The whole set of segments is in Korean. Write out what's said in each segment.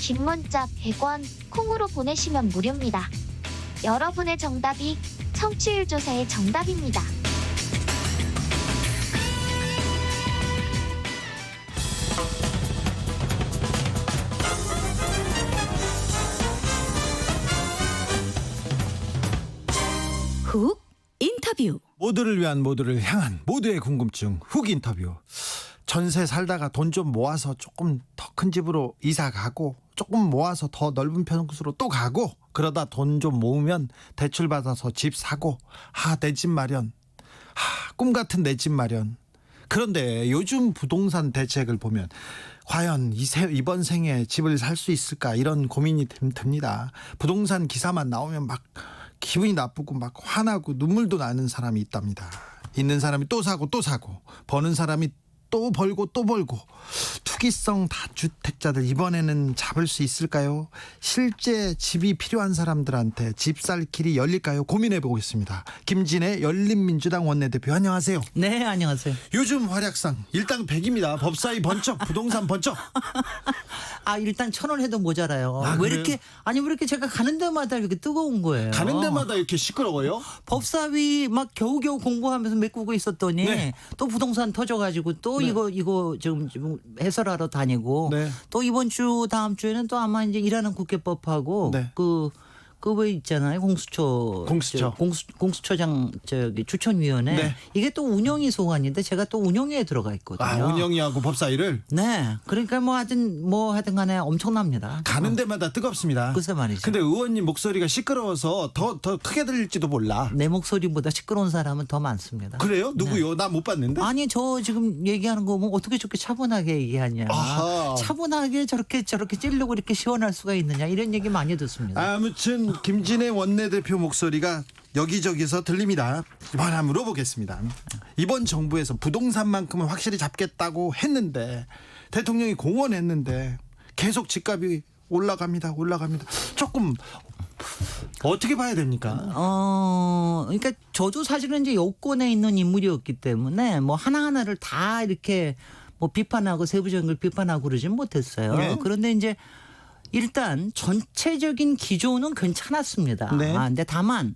긴 문자 100원, 콩으로 보내시면 무료입니다. 여러분의 정답이 청취율 조사의 정답입니다. 훅 인터뷰. 모두를 위한 모두를 향한 모두의 궁금증 훅 인터뷰. 전세 살다가 돈 좀 모아서 조금 더 큰 집으로 이사 가고 조금 모아서 더 넓은 평수로 또 가고 그러다 돈 좀 모으면 대출 받아서 집 사고 내 집 마련. 꿈 같은 내 집 마련. 그런데 요즘 부동산 대책을 보면 과연 이번 생에 집을 살 수 있을까 이런 고민이 듭니다. 부동산 기사만 나오면 막 기분이 나쁘고 막 화나고 눈물도 나는 사람이 있답니다. 있는 사람이 또 사고 또 사고 버는 사람이 또 벌고 또 벌고 투기성 다주택자들 이번에는 잡을 수 있을까요? 실제 집이 필요한 사람들한테 집 살 길이 열릴까요? 고민해 보겠습니다. 김진애 열린민주당 원내대표 안녕하세요. 네, 안녕하세요. 요즘 활약상 일당백입니다. 법사위 번쩍 부동산 번쩍. 일단 1,000원 해도 모자라요. 왜 그래요? 왜 이렇게 제가 가는 데마다 이렇게 뜨거운 거예요. 가는 데마다 이렇게 시끄러워요? 법사위 막 겨우겨우 공부하면서 메꾸고 있었더니 네. 또 부동산 터져가지고 또 네. 이거 지금 해설하러 다니고 네. 또 이번 주 다음 주에는 또 아마 이제 일하는 국회법하고 네. 그 왜 있잖아요. 공수처장 추천위원회. 네. 이게 또 운영위 소관인데 제가 또 운영위에 들어가 있거든요. 운영위하고 법사위를 네. 그러니까 하여튼 간에 엄청납니다. 가는 데마다 뜨겁습니다. 글쎄 말이죠. 근데 의원님 목소리가 시끄러워서 더 크게 들릴지도 몰라. 내 목소리보다 시끄러운 사람은 더 많습니다. 그래요? 누구요? 나 못 봤는데. 아니 저 지금 얘기하는 거 보면 어떻게 저렇게 차분하게 얘기하냐. 아하. 차분하게 저렇게 찌르고 이렇게 시원할 수가 있느냐 이런 얘기 많이 듣습니다. 아무튼 김진애 원내대표 목소리가 여기저기서 들립니다. 이번 한번 물어보겠습니다. 이번 정부에서 부동산만큼은 확실히 잡겠다고 했는데 대통령이 공언했는데 계속 집값이 올라갑니다. 조금 어떻게 봐야 됩니까? 그러니까 저도 사실은 이제 여권에 있는 인물이었기 때문에 하나하나를 다 이렇게 비판하고 세부적인 걸 비판하고 그러진 못했어요. 네. 그런데 이제 일단 전체적인 기조는 괜찮았습니다. 네. 근데 다만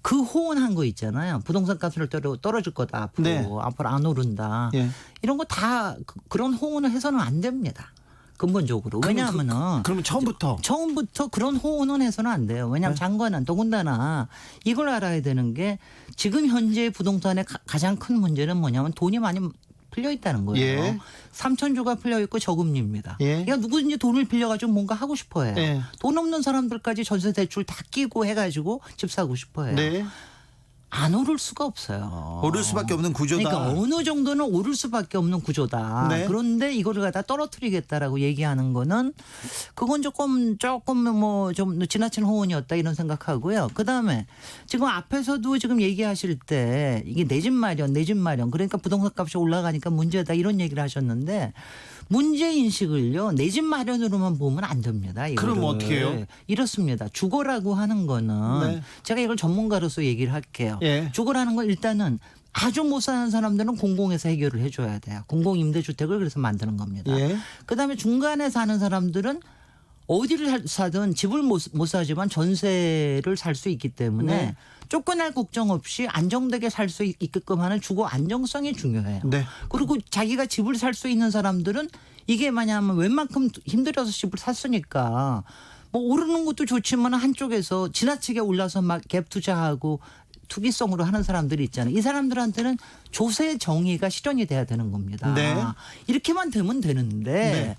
그 호언한 거 있잖아요. 부동산 값을 떨어질 거다. 앞으로 네. 앞으로 안 오른다. 예. 이런 거 다 그런 호언을 해서는 안 됩니다. 근본적으로. 왜냐하면은 그러면 처음부터 그런 호언은 해서는 안 돼요. 왜냐하면 네. 장관은 더군다나 이걸 알아야 되는 게 지금 현재 부동산의 가장 큰 문제는 뭐냐면 돈이 많이 풀려 있다는 거예요. 예. 3천조가 풀려 있고 저금리입니다. 예. 그러니까 누구든지 돈을 빌려가지고 뭔가 하고 싶어해요. 예. 돈 없는 사람들까지 전세 대출 다 끼고 해가지고 집 사고 싶어해요. 네. 안 오를 수가 없어요. 오를 수밖에 없는 구조다. 그러니까 어느 정도는 오를 수밖에 없는 구조다. 네. 그런데 이거를 갖다 떨어뜨리겠다라고 얘기하는 거는 그건 조금 좀 지나친 호언이었다 이런 생각하고요. 그다음에 지금 앞에서도 지금 얘기하실 때 이게 내 집 마련 그러니까 부동산 값이 올라가니까 문제다 이런 얘기를 하셨는데 문제 인식을요 내 집 마련으로만 보면 안 됩니다. 이거를. 그럼 어떻게 해요? 이렇습니다. 주거라고 하는 거는 네. 제가 이걸 전문가로서 얘기를 할게요. 예. 주거라는 건 일단은 아주 못 사는 사람들은 공공에서 해결을 해줘야 돼요. 공공임대주택을 그래서 만드는 겁니다. 예. 그다음에 중간에 사는 사람들은 어디를 사든 집을 못 사지만 전세를 살 수 있기 때문에 네. 쫓겨날 걱정 없이 안정되게 살 수 있게끔 하는 주거 안정성이 중요해요. 네. 그리고 자기가 집을 살 수 있는 사람들은 이게 만약하면 웬만큼 힘들어서 집을 샀으니까 오르는 것도 좋지만 한쪽에서 지나치게 올라서 막 갭 투자하고 투기성으로 하는 사람들이 있잖아요. 이 사람들한테는 조세 정의가 실현이 돼야 되는 겁니다. 네. 이렇게만 되면 되는데 네.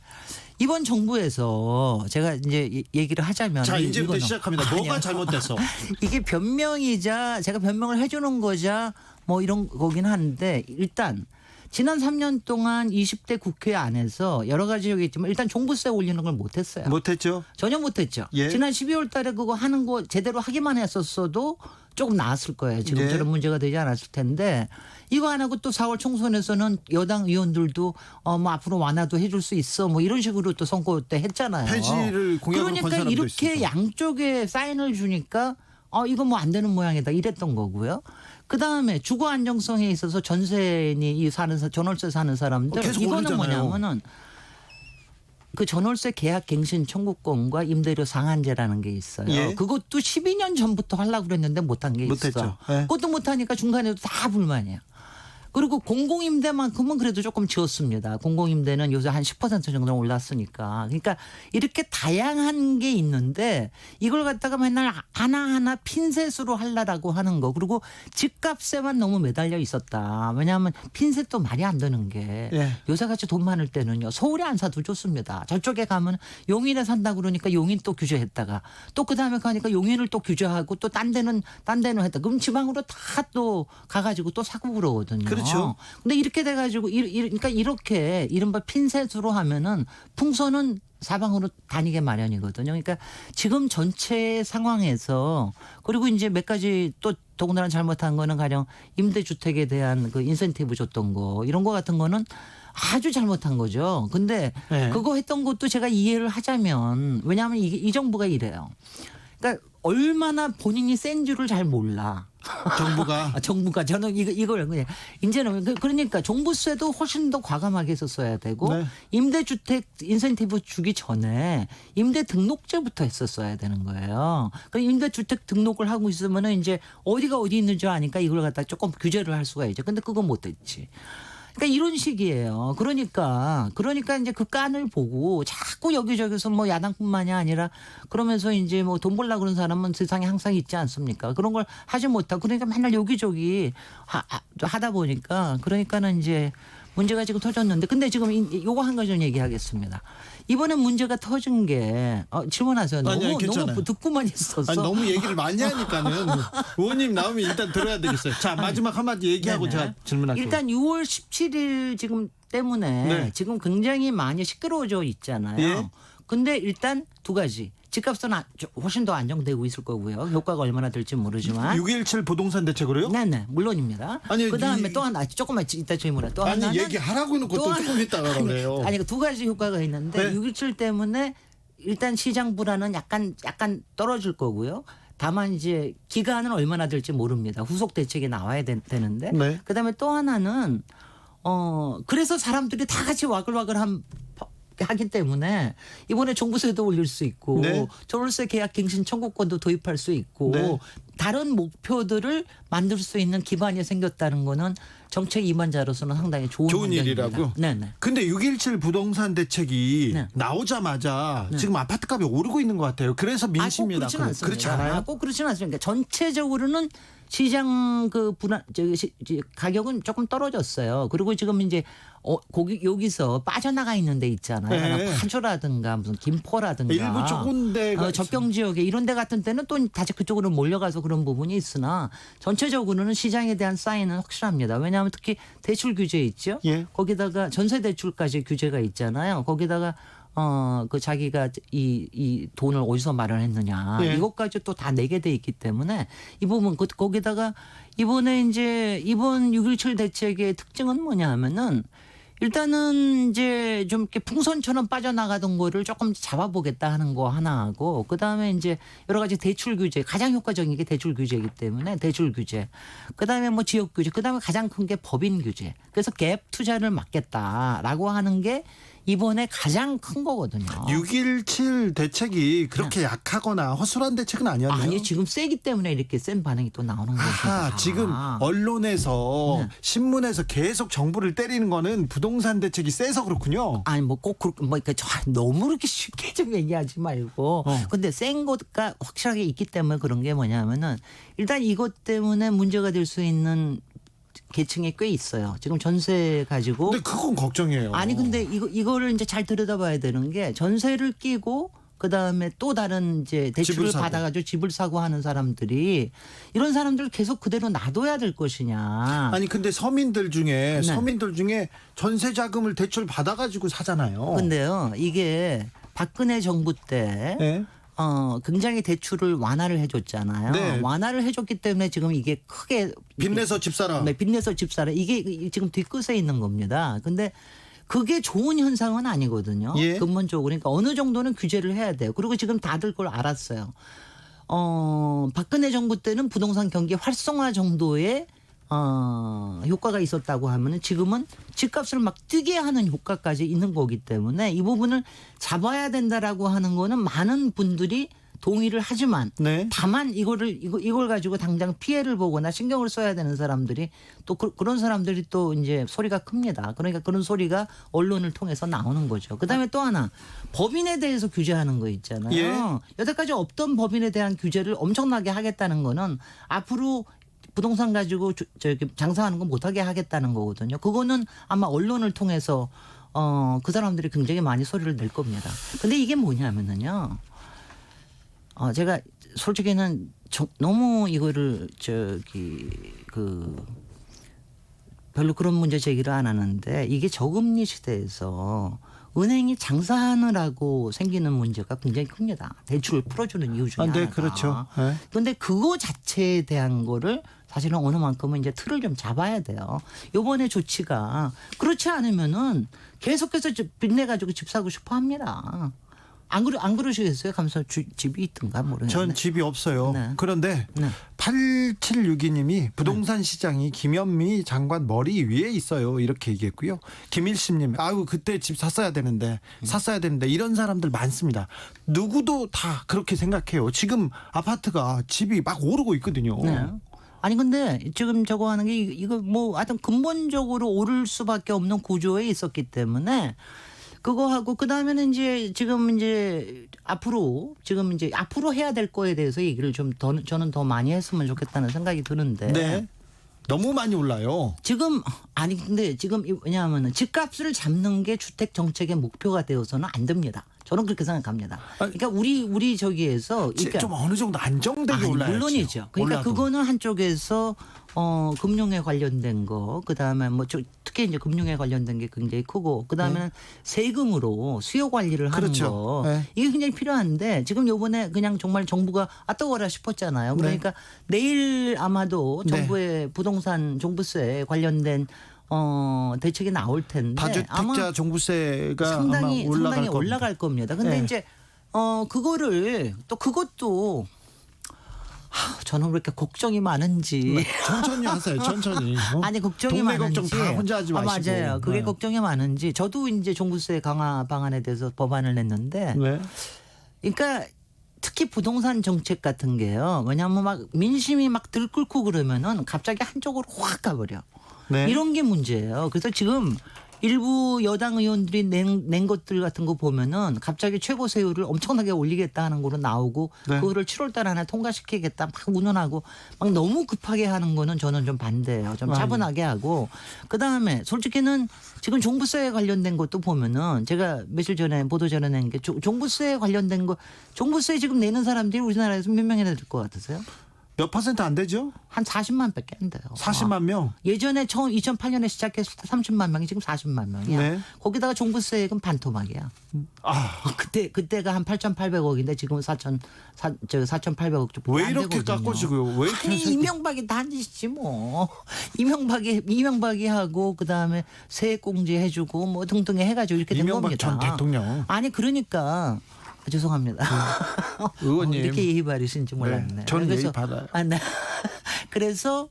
이번 정부에서 제가 이제 얘기를 하자면 자, 이제부터 이거는 시작합니다. 뭐가 아니야. 잘못됐어? 이게 변명이자 제가 변명을 해주는 거자 이런 거긴 한데 일단 지난 3년 동안 20대 국회 안에서 여러 가지 여기 있지만 일단 종부세 올리는 걸 못했어요. 못했죠? 전혀 못했죠. 예. 지난 12월 달에 그거 하는 거 제대로 하기만 했었어도 조금 나았을 거예요. 지금 예. 저런 문제가 되지 않았을 텐데 이거 안 하고 또 4월 총선에서는 여당 의원들도 앞으로 완화도 해줄 수 있어 이런 식으로 또 선거 때 했잖아요. 폐지를 공약으로 건 그러니까 사람도 이렇게 있어서. 양쪽에 사인을 주니까 이거 안 되는 모양이다 이랬던 거고요. 그다음에 주거 안정성에 있어서 전세인이 전월세 사는 사람들 계속 이거는 오르잖아요. 뭐냐면은 그 전월세 계약 갱신 청구권과 임대료 상한제라는 게 있어요. 예. 그것도 12년 전부터 하려고 그랬는데 못한 게 있어. 못했죠. 예. 그것도 못하니까 중간에도 다 불만이야. 그리고 공공임대만큼은 그래도 조금 지었습니다. 공공임대는 요새 한 10% 정도 올랐으니까. 그러니까 이렇게 다양한 게 있는데 이걸 갖다가 맨날 하나하나 핀셋으로 하려고 하는 거. 그리고 집값에만 너무 매달려 있었다. 왜냐하면 핀셋도 말이 안 되는 게 예. 요새같이 돈 많을 때는요. 서울에 안 사도 좋습니다. 저쪽에 가면 용인에 산다 그러니까 용인 또 규제했다가 또 그다음에 가니까 용인을 또 규제하고 또 딴 데는 했다. 그럼 지방으로 다 또 가가지고 또 사고 그러거든요. 그렇죠. 근데 이렇게 돼가지고 그러니까 이렇게 이른바 핀셋으로 하면은 풍선은 사방으로 다니게 마련이거든요. 그러니까 지금 전체 상황에서 그리고 이제 몇 가지 또 더군다나 잘못한 거는 가령 임대주택에 대한 그 인센티브 줬던 거 이런 거 같은 거는 아주 잘못한 거죠. 근데 네. 그거 했던 것도 제가 이해를 하자면 왜냐하면 이 정부가 이래요. 그러니까 얼마나 본인이 센 줄을 잘 몰라. 정부가 저는 이걸 그냥 이제는 그러니까 종부세도 훨씬 더 과감하게 했었어야 되고 네. 임대주택 인센티브 주기 전에 임대 등록제부터 했었어야 되는 거예요. 그 임대주택 등록을 하고 있으면은 이제 어디가 어디 있는 줄 아니까 이걸 갖다 조금 규제를 할 수가 있죠. 근데 그건 못했지. 그러니까 이런 식이에요. 그러니까 이제 그 깐을 보고 자꾸 여기저기서 뭐 야당뿐만이 아니라 그러면서 이제 뭐 돈 벌려고 그런 사람은 세상에 항상 있지 않습니까? 그런 걸 하지 못하고 그러니까 맨날 여기저기 하다 보니까 그러니까는 이제 문제가 지금 터졌는데 근데 지금 요거 한 가지 좀 얘기하겠습니다. 이번에 문제가 터진 게 질문하세요. 아니, 괜찮아요. 너무 듣고만 있었어. 아니, 너무 얘기를 많이 하니까는 의원님 나오면 일단 들어야 되겠어요. 자 마지막 한마디 얘기하고 네네. 제가 질문할게요. 일단 6월 17일 지금 때문에 네. 지금 굉장히 많이 시끄러워져 있잖아요. 예. 근데 일단 두 가지. 집값은 훨씬 더 안정되고 있을 거고요. 효과가 얼마나 될지 모르지만. 6.17 부동산 대책으로요? 네네 물론입니다. 아니, 그다음에 또 하나 조금만 이따 질문해. 또 아니 하나는 얘기하라고 해놓고 또 조금 있다가 그래요. 아니 두 가지 효과가 있는데 네. 6.17 때문에 일단 시장 불안은 약간 떨어질 거고요. 다만 이제 기간은 얼마나 될지 모릅니다. 후속 대책이 나와야 되는데. 네. 그다음에 또 하나는 그래서 사람들이 다 같이 와글와글 하기 때문에 이번에 종부세도 올릴 수 있고 네. 전월세 계약 갱신 청구권도 도입할 수 있고 네. 다른 목표들을 만들 수 있는 기반이 생겼다는 거는 정책 임원자로서는 상당히 좋은 환경입니다. 일이라고? 네네. 근데 6.17 부동산 대책이 네. 나오자마자 지금 아파트 값이 오르고 있는 것 같아요. 그래서 민심이다. 그렇지 않아요? 꼭 그렇지는 않습니다. 전체적으로는 시장 그 가격은 조금 떨어졌어요. 그리고 지금 이제 여기서 빠져나가 있는 데 있잖아요. 네. 파주라든가 무슨 김포라든가 일부 조금 데가 적경 지역에 이런 데 같은 때는 또 다시 그쪽으로 몰려가서 그런 부분이 있으나 전체적으로는 시장에 대한 사인은 확실합니다. 왜냐하면 특히 대출 규제 있죠. 예. 거기다가 전세 대출까지 규제가 있잖아요. 거기다가 그 자기가 이 돈을 어디서 마련했느냐 예. 이것까지 또 다 내게 돼 있기 때문에 이 부분 거기다가 이번에 이제 이번 6.17 대책의 특징은 뭐냐 하면은 일단은 이제 좀 이렇게 풍선처럼 빠져나가던 거를 조금 잡아보겠다 하는 거 하나 하고 그다음에 이제 여러 가지 대출 규제 가장 효과적인 게 대출 규제이기 때문에 대출 규제 그다음에 뭐 지역 규제 그다음에 가장 큰 게 법인 규제 그래서 갭 투자를 막겠다라고 하는 게 이번에 가장 큰 거거든요. 6.17 대책이 그렇게 약하거나 허술한 대책은 아니었나요? 아니 지금 세기 때문에 이렇게 센 반응이 또 나오는 거죠. 아하, 지금 언론에서 네. 신문에서 계속 정부를 때리는 거는 부동산 대책이 세서 그렇군요. 아니 뭐 꼭 그렇게 뭐 그러니까 너무 그렇게 쉽게 좀 얘기하지 말고 근데 센 것가 확실하게 있기 때문에 그런 게 뭐냐면은 일단 이것 때문에 문제가 될 수 있는 계층이 꽤 있어요. 지금 전세 가지고. 근데 그건 걱정이에요. 아니 근데 이거를 이제 잘 들여다봐야 되는 게 전세를 끼고 그다음에 또 다른 이제 대출을 받아가지고 집을 사고 하는 사람들이 이런 사람들을 계속 그대로 놔둬야 될 것이냐. 아니 근데 서민들 중에 전세 자금을 대출 받아가지고 사잖아요. 근데요 이게 박근혜 정부 때 네. 굉장히 대출을 완화를 해줬잖아요. 네. 완화를 해줬기 때문에 지금 이게 크게 빚내서 집 사라. 네, 빚내서 집 사라. 이게 지금 뒤끝에 있는 겁니다. 근데 그게 좋은 현상은 아니거든요. 예. 근본적으로. 그러니까 어느 정도는 규제를 해야 돼요. 그리고 지금 다들 그걸 알았어요. 박근혜 정부 때는 부동산 경기 활성화 정도의 효과가 있었다고 하면은 지금은 집값을 막 뛰게 하는 효과까지 있는 거기 때문에 이 부분을 잡아야 된다라고 하는 거는 많은 분들이 동의를 하지만 네. 다만 이걸 가지고 당장 피해를 보거나 신경을 써야 되는 사람들이 또 그런 사람들이 또 이제 소리가 큽니다. 그러니까 그런 소리가 언론을 통해서 나오는 거죠. 그다음에 또 하나 법인에 대해서 규제하는 거 있잖아요. 예. 여태까지 없던 법인에 대한 규제를 엄청나게 하겠다는 거는 앞으로 부동산 가지고 저기 장사하는 거 못하게 하겠다는 거거든요. 그거는 아마 언론을 통해서 그 사람들이 굉장히 많이 소리를 낼 겁니다. 근데 이게 뭐냐면은요. 제가 솔직히는 너무 이거를 별로 그런 문제 제기를 안 하는데 이게 저금리 시대에서 은행이 장사하느라고 생기는 문제가 굉장히 큽니다. 대출을 풀어주는 이유 중에 하나가. 네, 그렇죠. 네. 그런데 그거 자체에 대한 거를 사실은 어느 만큼은 이제 틀을 좀 잡아야 돼요. 요번에 조치가 그렇지 않으면은 계속해서 빚내 가지고 집 사고 싶어 합니다. 안 그러시겠어요? 감사 집이 있든가 모르겠네. 전 집이 없어요. 네. 그런데 네. 8762님이 부동산 시장이 김현미 장관 머리 위에 있어요. 이렇게 얘기했고요. 김일심님, 아유 그때 집 샀어야 되는데 이런 사람들 많습니다. 누구도 다 그렇게 생각해요. 지금 아파트가 집이 막 오르고 있거든요. 네. 아니 근데 지금 저거 하는 게 이거 뭐 하여튼 근본적으로 오를 수밖에 없는 구조에 있었기 때문에 그거 하고 그다음에는 이제 지금 이제 앞으로 해야 될 거에 대해서 얘기를 좀 저는 더 많이 했으면 좋겠다는 생각이 드는데. 네. 너무 많이 올라요. 근데 지금 왜냐하면은 집값을 잡는 게 주택 정책의 목표가 되어서는 안 됩니다. 저는 그렇게 생각합니다. 그러니까 우리 저기에서 그러니까 좀 어느 정도 안정되게 올라야죠. 물론이죠. 그러니까 올라도. 그거는 한쪽에서 금융에 관련된 거, 그다음에 뭐 특히 이제 금융에 관련된 게 굉장히 크고, 그다음에는 세금으로 수요 관리를 하는 그렇죠. 거 네. 이게 굉장히 필요한데 지금 요번에 그냥 정말 정부가 뜨거워라 싶었잖아요. 그러니까 내일 아마도 정부의 부동산 종부세 관련된 대책이 나올 텐데 다주택자 종부세가 상당히 아마 올라갈 겁니다. 근데 네. 이제 그것도 저는 왜 이렇게 걱정이 많은지. 천천히 하세요. 천천히. 아니 걱정이 동네 많은지. 걱정 다 혼자 하지 마시고. 맞아요. 그게 네. 걱정이 많은지. 저도 이제 종부세 강화 방안에 대해서 법안을 냈는데. 네. 그러니까 특히 부동산 정책 같은 게요. 왜냐하면 막 민심이 막 들끓고 그러면은 갑자기 한쪽으로 확 가버려. 네. 이런 게 문제예요. 그래서 지금 일부 여당 의원들이 낸 것들 같은 거 보면은 갑자기 최고 세율을 엄청나게 올리겠다 하는 거로 나오고 네. 그거를 7월 달 안에 통과시키겠다 막 운운하고 막 너무 급하게 하는 거는 저는 좀 반대예요. 좀 차분하게 하고 그다음에 솔직히는 지금 종부세에 관련된 것도 보면은 제가 며칠 전에 보도 전에 낸 게 종부세에 관련된 거 종부세 지금 내는 사람들이 우리나라에서 몇 명이나 될 것 같으세요? 몇 퍼센트 안 되죠? 한 40만 밖에 안 돼요. 40만 명. 예전에 처음 2008년에 시작했을 때 30만 명이 지금 40만 명이야. 네. 거기다가 종부세액은 반토막이야. 그때가 한 8,800억인데 지금은 4,800억 좀 왜 안 이렇게 되거든요. 깎아주고요? 왜 이렇게 아니 이명박이 다 짓이지 뭐. 이명박이 하고 그다음에 세액공제 해주고 뭐 등등 해가지고 이렇게 된 이명박 겁니다. 전 대통령. 아니 그러니까 죄송합니다. 의원님. 이렇게 예의 바르신지 몰랐네. 네, 저는 예의 받아요. 네. 그래서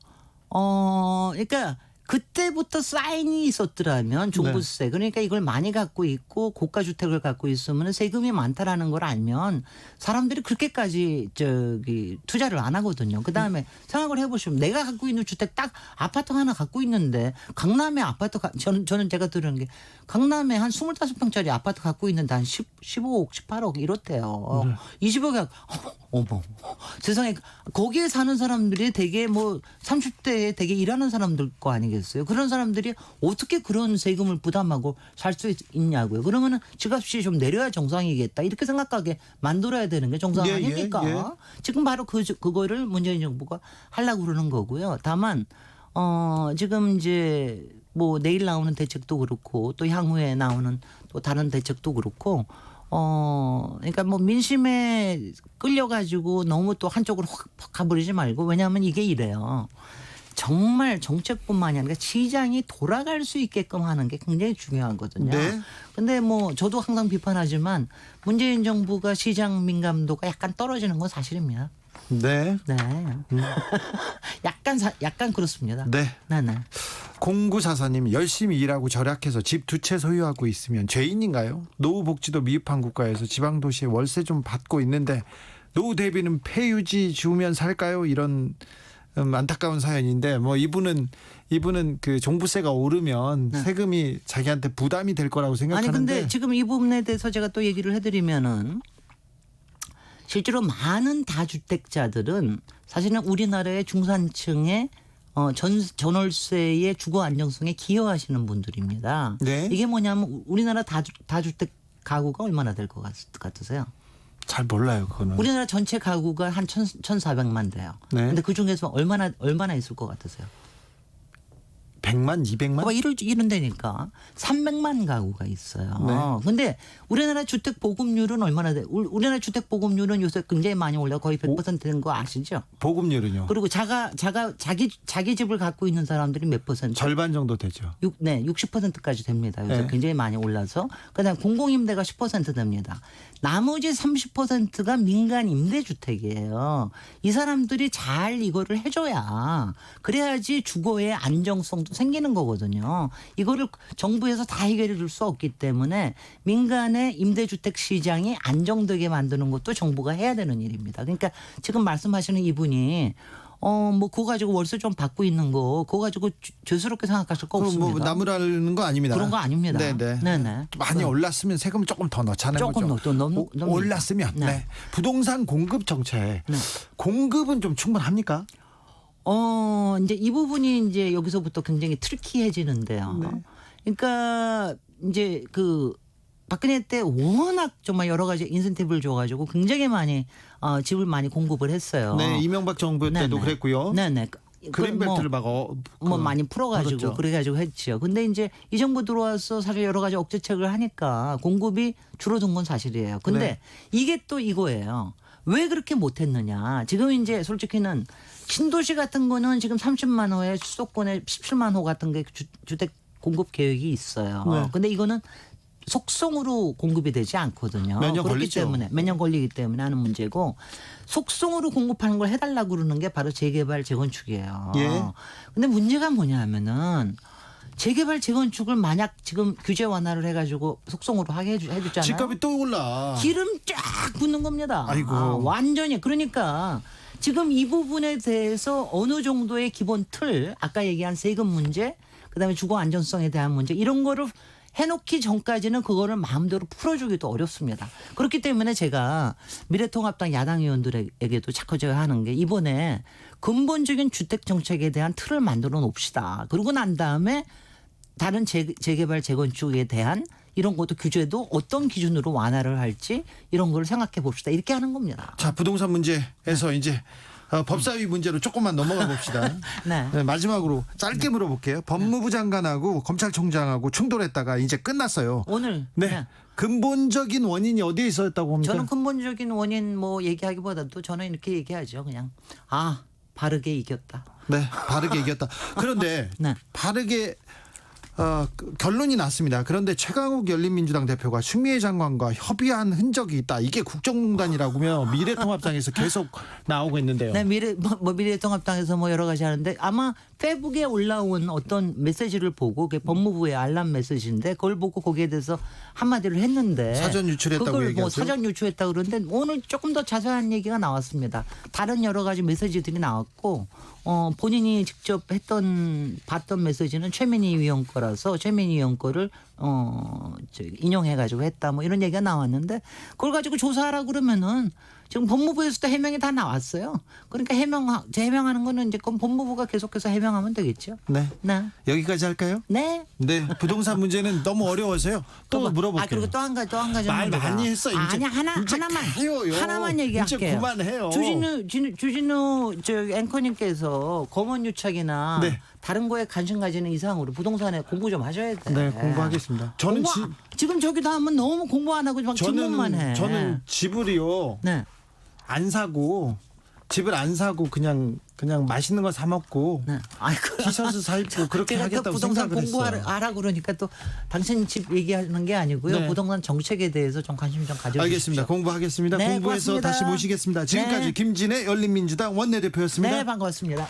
그러니까 그때부터 사인이 있었더라면 종부세 그러니까 이걸 많이 갖고 있고 고가 주택을 갖고 있으면 세금이 많다라는 걸 알면 사람들이 그렇게까지 투자를 안 하거든요. 그다음에 생각을 해보시면 내가 갖고 있는 주택 딱 아파트 하나 갖고 있는데 강남에 아파트 저는 제가 들은 게 강남에 한 25평짜리 아파트 갖고 있는데 한 15억 18억 이렇대요. 20억에 어머 세상에 거기에 사는 사람들이 되게 뭐 30대에 되게 일하는 사람들 거 아니겠어요? 그런 사람들이 어떻게 그런 세금을 부담하고 살 수 있냐고요. 그러면은 집값이 좀 내려야 정상이겠다 이렇게 생각하게 만들어야 되는 게 정상 아닙니까? 예. 지금 바로 그거를 문재인 정부가 하려고 그러는 거고요. 다만 지금 이제 뭐 내일 나오는 대책도 그렇고 또 향후에 나오는 또 다른 대책도 그렇고 그러니까 뭐 민심에 끌려가지고 너무 또 한쪽으로 확 가버리지 말고 왜냐하면 이게 이래요. 정말 정책뿐만이 아니라 시장이 돌아갈 수 있게끔 하는 게 굉장히 중요하거든요. 네. 근데 뭐 저도 항상 비판하지만 문재인 정부가 시장 민감도가 약간 떨어지는 건 사실입니다. 네. 네. 약간 약간 그렇습니다. 네. 네. 0944님 열심히 일하고 절약해서 집 두 채 소유하고 있으면 죄인인가요? 노후 복지도 미흡한 국가에서 지방 도시에 월세 좀 받고 있는데 노후 대비는 폐유지 주면 살까요? 이런 안타까운 사연인데 뭐 이분은 그 종부세가 오르면 네. 세금이 자기한테 부담이 될 거라고 아니 생각하는데 근데 지금 이 부분에 대해서 제가 또 얘기를 해드리면은 실제로 많은 다주택자들은 사실은 우리나라의 중산층의 전월세의 주거 안정성에 기여하시는 분들입니다. 네. 이게 뭐냐면 우리나라 다주택 가구가 얼마나 될 것 같으세요? 잘 몰라요 그거는. 우리나라 전체 가구가 한 1,400만 돼요. 네. 근데 그 중에서 얼마나 있을 것 같으세요? 100만, 200만? 봐봐, 이런 데니까 300만 가구가 있어요. 네. 근데 우리나라 주택 보급률은 얼마나 돼? 우리나라 주택 보급률은 요새 굉장히 많이 올라 거의 100% 된 거 아시죠? 보급률은요? 그리고 자기 집을 갖고 있는 사람들이 몇 퍼센트? 절반 정도 되죠. 60%까지 됩니다. 요새 네. 굉장히 많이 올라서. 그다음 공공임대가 10% 됩니다. 나머지 30%가 민간 임대주택이에요. 이 사람들이 잘 이거를 해줘야 그래야지 주거의 안정성도 생기는 거거든요. 이거를 정부에서 다 해결해 줄 수 없기 때문에 민간의 임대주택 시장이 안정되게 만드는 것도 정부가 해야 되는 일입니다. 그러니까 지금 말씀하시는 이분이 뭐 그거 가지고 월세 좀 받고 있는 거 그거 가지고 죄스럽게 생각하실 거 없습니다. 뭐 나무라는 거 아닙니다. 그런 거 아닙니다. 네네. 네네. 많이 올랐으면 세금 조금 더 넣자는 조금 거죠. 올랐으면. 네. 네. 부동산 공급 정책. 네. 공급은 좀 충분합니까? 이제 이 부분이 이제 여기서부터 굉장히 트리키해지는데요. 네. 그러니까 이제 그 박근혜 때 워낙 정말 여러 가지 인센티브를 줘가지고 굉장히 많이 집을 많이 공급을 했어요. 네, 이명박 정부 때도 네네. 그랬고요. 네네. 그린벨트를 막 뭐 많이 풀어가지고 그렇죠. 그래가지고 했죠. 근데 이제 이 정부 들어와서 사실 여러 가지 억제책을 하니까 공급이 줄어든 건 사실이에요. 근데 네. 이게 또 이거예요. 왜 그렇게 못했느냐. 지금 이제 솔직히는 신도시 같은 거는 지금 30만 호에 수도권에 17만 호 같은 게 주택 공급 계획이 있어요. 네. 근데 이거는 속성으로 공급이 되지 않거든요. 몇 년 그렇기 걸리죠. 때문에 몇 년 걸리기 때문에 하는 문제고 속성으로 공급하는 걸 해달라고 그러는 게 바로 재개발 재건축이에요. 예. 근데 문제가 뭐냐면은 재개발 재건축을 만약 지금 규제 완화를 해가지고 속성으로 하게 해주잖아요. 집값이 또 올라. 기름 쫙 붓는 겁니다. 아이고. 완전히. 그러니까 지금 이 부분에 대해서 어느 정도의 기본 틀, 아까 얘기한 세금 문제, 그다음에 주거 안전성에 대한 문제 이런 거를 해놓기 전까지는 그거를 마음대로 풀어주기도 어렵습니다. 그렇기 때문에 제가 미래통합당 야당 의원들에게도 자꾸 제가 하는 게 이번에 근본적인 주택 정책에 대한 틀을 만들어 놓읍시다. 그러고 난 다음에 다른 재개발 재건축에 대한 이런 것도 규제도 어떤 기준으로 완화를 할지 이런 걸 생각해 봅시다. 이렇게 하는 겁니다. 자, 부동산 문제에서 이제 법사위 문제로 조금만 넘어가 봅시다. 네. 네, 마지막으로 짧게 물어볼게요. 법무부 장관하고 검찰총장하고 충돌했다가 이제 끝났어요. 오늘 네. 근본적인 원인이 어디에 있었다고 봅니까? 저는 근본적인 원인 뭐 얘기하기보다도 저는 이렇게 얘기하죠. 그냥 바르게 이겼다. 네, 바르게 이겼다. 그런데 네. 바르게 결론이 났습니다. 그런데 최강욱 열린민주당 대표가 추미애 장관과 협의한 흔적이 있다. 이게 국정농단이라고며 미래통합당에서 계속 나오고 있는데요. 네, 미래통합당에서 뭐 여러 가지 하는데 아마 페북에 올라온 어떤 메시지를 보고 그게 법무부의 알람 메시지인데 그걸 보고 거기에 대해서 한마디를 했는데 사전 유출했다고 그걸 뭐 얘기하죠? 사전 유출했다고 그러는데 오늘 조금 더 자세한 얘기가 나왔습니다. 다른 여러 가지 메시지들이 나왔고 본인이 직접 봤던 메시지는 최민희 위원 거라서 최민희 위원 거를 인용해가지고 했다 뭐 이런 얘기가 나왔는데 그걸 가지고 조사하라 그러면은 지금 법무부에서도 해명이 다 나왔어요. 그러니까 재해명하는 거는 이제 그건 법무부가 계속해서 해명하면 되겠죠. 네. 네. 여기까지 할까요? 네. 네. 부동산 문제는 너무 어려워서요. 또 물어볼게요. 그리고 또 한 가지 말 많이 했어. 이제. 아니 이제 하나만 얘기할게요. 이제 그만해요. 주진우 앵커님께서 검언 유착이나 네. 다른 거에 관심 가지는 이상으로 부동산에 공부 좀 하셔야 돼. 네, 공부하겠습니다. 저는 지금 저기도 하면 너무 공부 안 하고 막 질문만 해. 저는 집을요. 네. 안 사고 집을 안 사고 그냥 맛있는 거 사 먹고 네. 아이고. 티셔츠 사 입고 그렇게 제가 또 하겠다고 부동산 생각을 했어요. 공부하라 그러니까 또 당신 집 얘기하는 게 아니고요. 네. 부동산 정책에 대해서 좀 관심 좀 가져주십시오. 알겠습니다. 공부하겠습니다. 네, 공부해서 고맙습니다. 다시 모시겠습니다. 지금까지 네. 김진애 열린민주당 원내대표였습니다. 네, 반갑습니다.